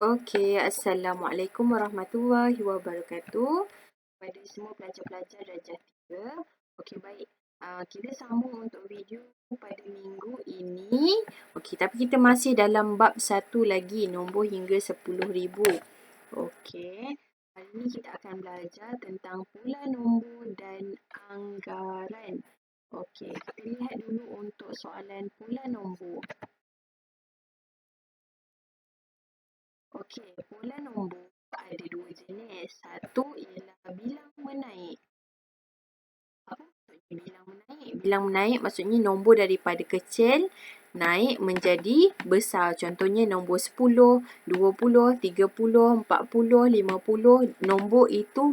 Okey, Assalamualaikum warahmatullahi wabarakatuh. Pada semua pelajar-pelajar darjah 3. Okey, baik. Kita sambung untuk video pada minggu ini. Okey, tapi kita masih dalam bab satu lagi, nombor hingga 10,000. Okey, hari ini kita akan belajar tentang pula nombor dan anggaran. Okey, kita lihat dulu untuk soalan pula nombor. Okey, pula nombor ada dua jenis. Satu ialah bilang menaik. Apa maksudnya bilang menaik? Bilang menaik maksudnya nombor daripada kecil naik menjadi besar. Contohnya nombor 10, 20, 30, 40, 50. Nombor itu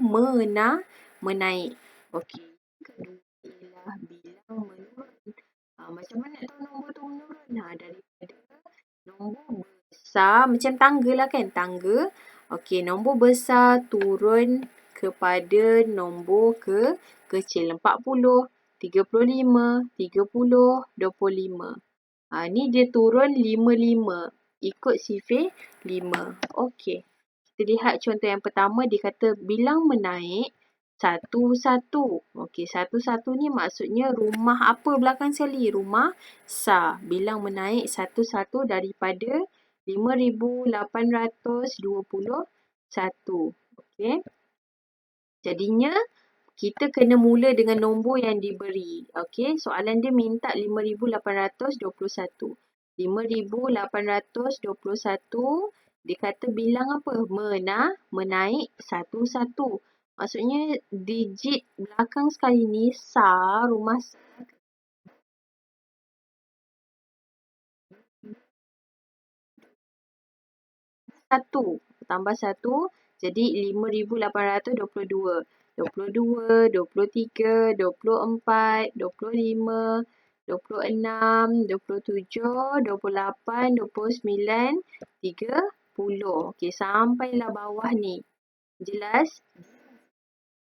menaik. Okey. Kedua ialah bilang menurun. Macam mana tahu nombor tu menurun? Daripada nombor besar, macam tangga lah kan, tangga. Okey, nombor besar turun kepada nombor kecil. 40, 35, 30, 25. Ni dia turun 55. Ikut sifir 5. Okey. Kita lihat contoh yang pertama, dia kata bilang menaik satu-satu. Okey, satu-satu ni maksudnya rumah apa belakang sekali? Rumah Sa. Bilang menaik satu-satu daripada 5,821. Okey. Jadinya kita kena mula dengan nombor yang diberi. Okey, soalan dia minta 5,821. 5,821 dia kata bilang apa? Menaik satu-satu. Maksudnya digit belakang sekali ni Sa, rumah Sa. Satu. Tambah satu. Jadi 5,822. 22, 23, 24, 25, 26, 27, 28, 29, 30. Okey, sampailah bawah ni. Jelas?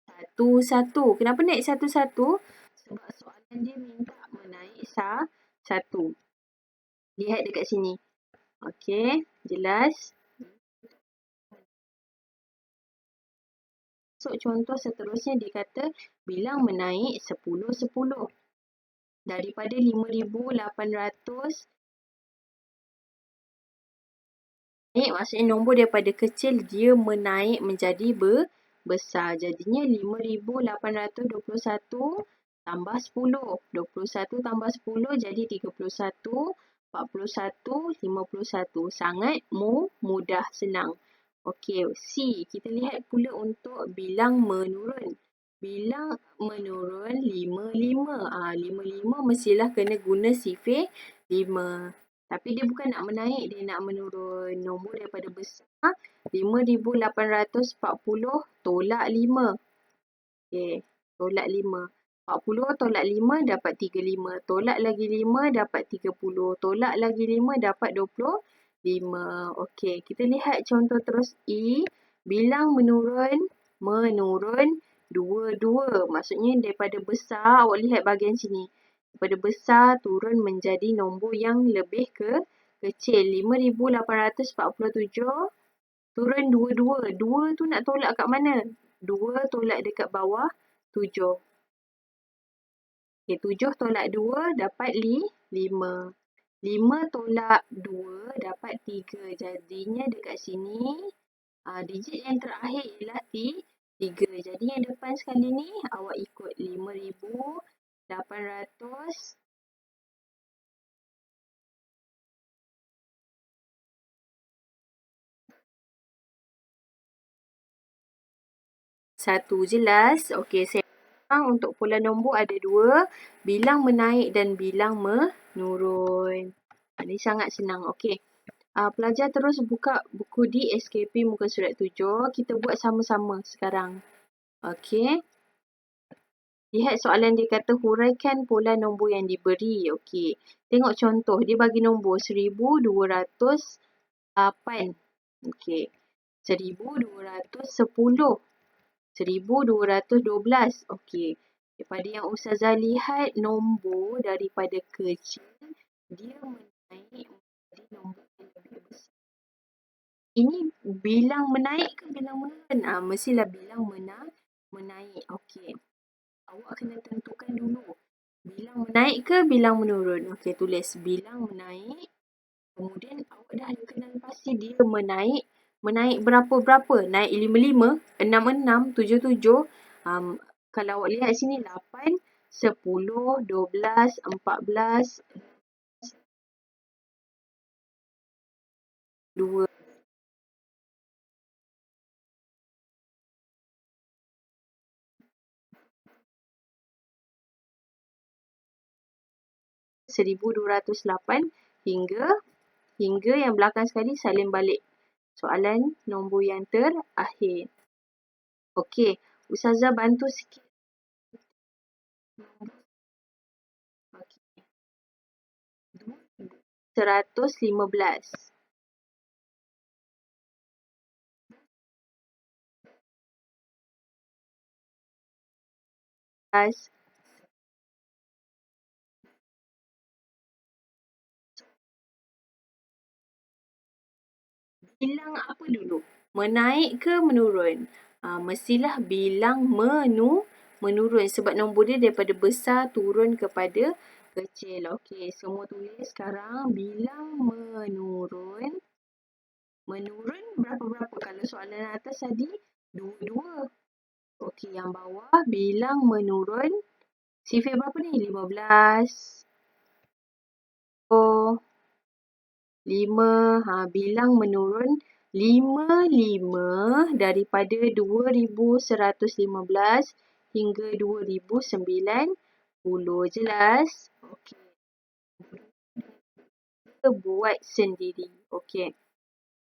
Satu-satu. Kenapa naik satu-satu? Sebab soalan dia minta menaik satu. Lihat dekat sini. Okey, jelas? So, contoh seterusnya dia kata bilang menaik 10-10. Daripada 5,800 naik maksudnya nombor daripada kecil dia menaik menjadi besar. Jadinya 5,821 tambah 10. 21 tambah 10 jadi 31, 41, 51. Sangat mudah, senang. Okey, C. Kita lihat pula untuk bilang menurun. Bilang menurun 55. 55 mestilah kena guna sifir 5. Tapi dia bukan nak menaik, dia nak menurun. Nombor daripada besar 5,840 tolak 5. Okey, tolak 5. 40 tolak 5 dapat 35. Tolak lagi 5 dapat 30. Tolak lagi 5 dapat 25. Okey, kita lihat contoh terus E. Bilang menurun 2. Maksudnya daripada besar, awak lihat bahagian sini. Daripada besar turun menjadi nombor yang lebih kecil. 5,847 turun 2. 2 tu nak tolak kat mana? 2 tolak dekat bawah 7. Okey, 7 tolak 2 dapat 5. 5 tolak 2 dapat 3. Jadinya dekat sini, digit yang terakhir ialah 3. Jadi yang depan sekali ni awak ikut 5,800 satu. Jelas? Okey, saya untuk pula nombor ada 2. Bilang menaik dan bilang menurun. Ini sangat senang. Okey. Pelajar terus buka buku di SKP muka surat 7. Kita buat sama-sama sekarang. Okey. Lihat soalan dia kata huraikan pula nombor yang diberi. Okey. Tengok contoh. Dia bagi nombor 1,208. Okey. 1,210. 1,212. Okey. Daripada yang Ustazah lihat, nombor daripada kecil, dia menaik menjadi nombor yang lebih besar. ini bilang menaik ke bilang menurun? Mestilah bilang menaik. Okey. Awak kena tentukan dulu. Bilang menaik ke bilang menurun? Okey, tulis bilang menaik. Kemudian awak dah kenal pasti dia menaik. Menaik berapa-berapa? Naik 55, 66, 77. Kalau awak lihat sini 8, 10, 12, 14, 2, 1208 hingga yang belakang sekali salin balik. Soalan nombor yang terakhir. Okey, Ustazah bantu sikit. Okey. 115. Bilang apa dulu? Menaik ke menurun? Mestilah bilang menurun sebab nombor dia daripada besar turun kepada kecil. Okey, semua tulis sekarang bilang menurun. Menurun berapa-berapa? Kalau soalan atas tadi, 2. Okey, yang bawah bilang menurun. Sifir berapa ni? 15. 5. Bilang menurun 55 daripada 2115 hingga 2090. Jelas? Okey. Kita buat sendiri. Okey.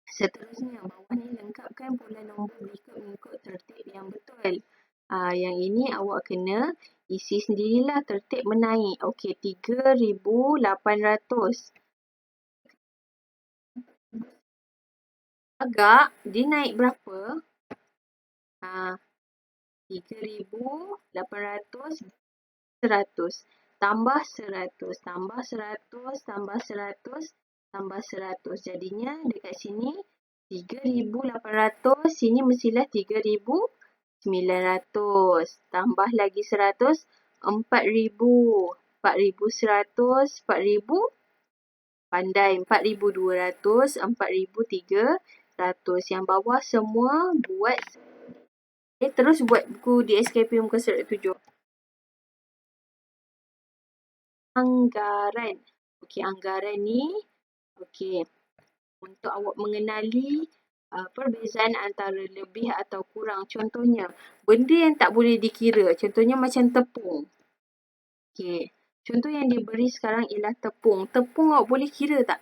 Seterusnya, bawah ni lengkapkan pula nombor berikut mengikut tertib yang betul. Yang ini awak kena isi sendirilah tertib menaik. Okey, 3,800. Agak, dia naik berapa? 3,800, 100. Tambah 100, tambah 100, tambah 100, tambah 100. Jadinya dekat sini 3,800, sini mestilah 3,900. Tambah lagi 100, 4,000. 4,100, 4,000. Pandai, 4,200, 4,300. Yang bawah semua buat. Terus buat buku DSKP muka surat 7. Anggaran. Okey, anggaran ni untuk awak mengenali perbezaan antara lebih atau kurang. Contohnya, benda yang tak boleh dikira. Contohnya macam tepung. Okey, contoh yang diberi sekarang ialah tepung. Tepung awak boleh kira tak?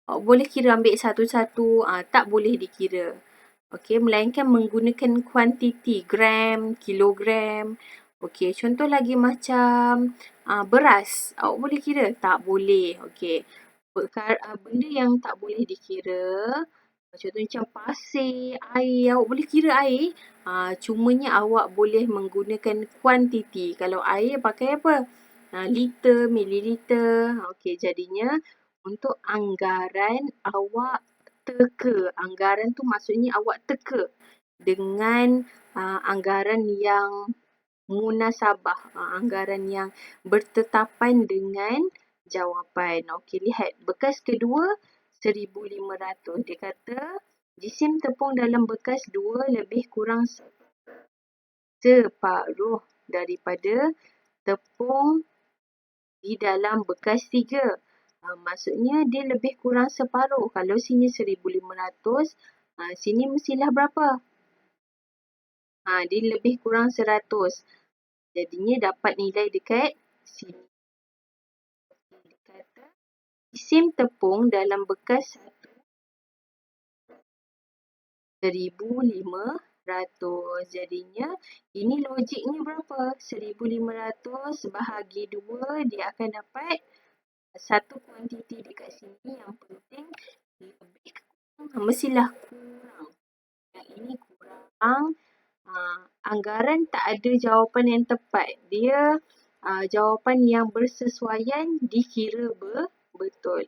Awak boleh kira ambil satu-satu. Tak boleh dikira. Okey, melainkan menggunakan kuantiti, gram, kilogram. Okey, contoh lagi macam beras. Awak boleh kira? Tak boleh. Okey. Benda yang tak boleh dikira, contoh macam pasir, air. Awak boleh kira air. Cumanya awak boleh menggunakan kuantiti. Kalau air pakai apa? Liter, mililiter. Okey, jadinya untuk anggaran awak teka. Anggaran tu maksudnya awak teka dengan anggaran yang munasabah. Anggaran yang bertetapan dengan jawapan. Okey, lihat. Bekas kedua 1,500. Dia kata jisim tepung dalam bekas 2 lebih kurang separuh daripada tepung di dalam bekas 3. Maksudnya dia lebih kurang separuh. Kalau sini 1,500, sini mestilah berapa? Dia lebih kurang 100. Jadinya dapat nilai dekat sini. Dia kata jisim tepung dalam bekas 1,500. Jadinya ini logiknya berapa? 1,500 bahagi 2, dia akan dapat satu kuantiti dekat sini. Yang penting lebih mestilah kurang. Yang ini kurang. Anggaran tak ada jawapan yang tepat. Dia jawapan yang bersesuaian dikira betul.